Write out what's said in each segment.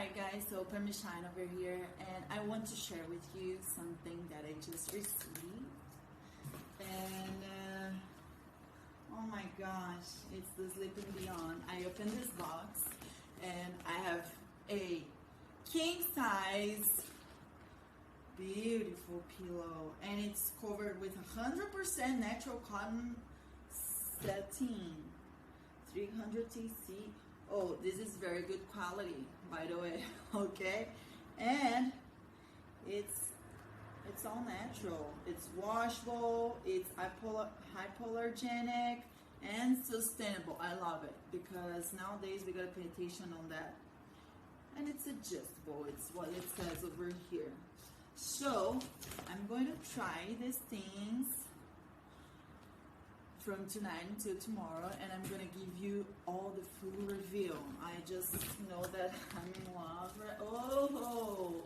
Alright guys, so Pamy Shine over here, and I want to share with you something that I just received. And oh my gosh, it's the Sleep and Beyond. I opened this box and I have a king size beautiful pillow, and it's covered with 100% natural cotton sateen, 300 TC. Oh, this is very good quality, by the way. Okay, and it's all natural. It's washable. It's hypoallergenic and sustainable. I love it because nowadays we gotta pay attention on that. And it's adjustable. It's what it says over here. So I'm going to try these things from tonight until tomorrow, and I'm gonna give you all the full reveal. I just know that I'm in love. Oh,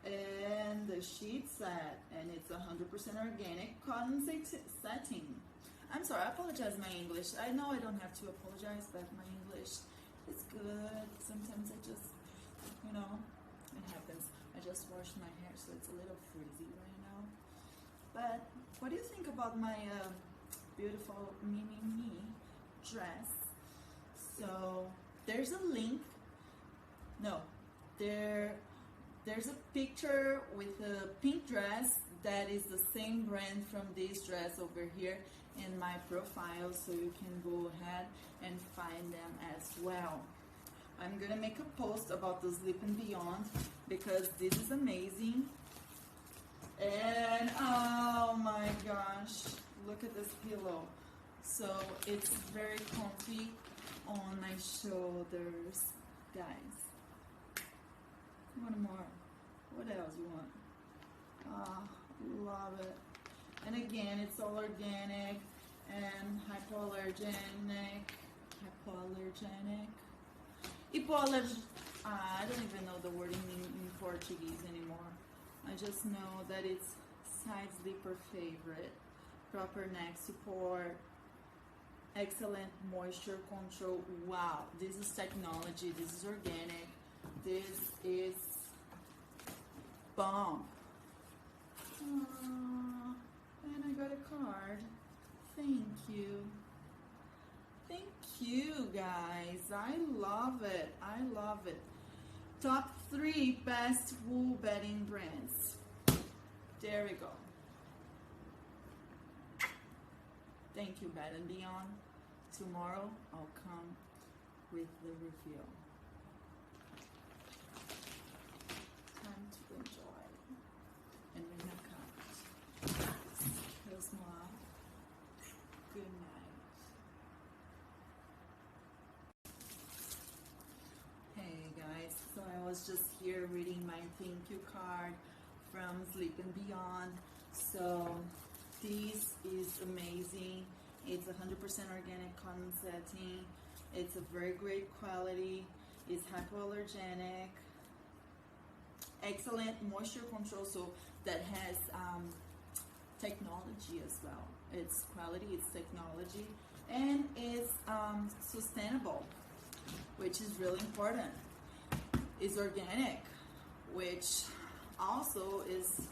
and the sheet set, and it's 100% organic cotton sateen. I'm sorry, I apologize my English. I know I don't have to apologize, but my English is good. Sometimes I just, it happens. I just washed my hair, so it's a little frizzy right now. But what do you think about my beautiful me dress? So there's a link. No, there's a picture with a pink dress that is the same brand from this dress over here in my profile, so you can go ahead and find them as well. I'm gonna make a post about the Sleep and Beyond because this is amazing. And oh my gosh, look at this pillow. So it's very comfy on my shoulders, guys. One more. What else you want? Love it. And again, it's all organic and hypoallergenic. I don't even know the wording in Portuguese anymore. I just know that it's side sleeper favorite, proper neck support, excellent moisture control. Wow, this is technology. This is organic. This is bomb. And I got a card. Thank you. Thank you, guys. I love it. I love it. Top 3 best wool bedding brands. There we go. Thank you, Bed and Beyond. Tomorrow I'll come with the reveal. Time to enjoy. And we're gonna cut. Here's my good night. Hey guys, so I was just here reading my thank you card from Sleep and Beyond. So this is amazing. It's 100% organic cotton sateen. It's a very great quality. It's hypoallergenic. Excellent moisture control, so that has technology as well. It's quality, it's technology, and it's sustainable, which is really important. It's organic, which also is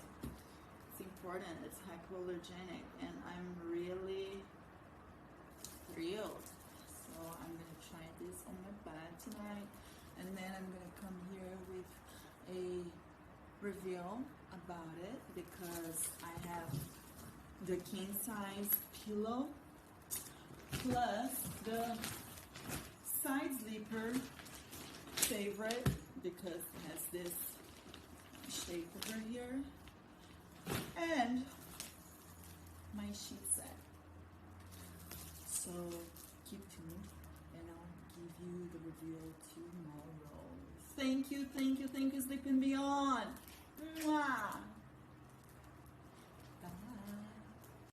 important. It's hypoallergenic, and I'm really thrilled. So I'm gonna try this on my bed tonight, and then I'm gonna come here with a reveal about it because I have the king size pillow plus the side sleeper favorite because it has this shape over here, and my sheet set. So keep tuned and I'll give you the reveal tomorrow. Thank you, Sleep and Beyond. Mwah.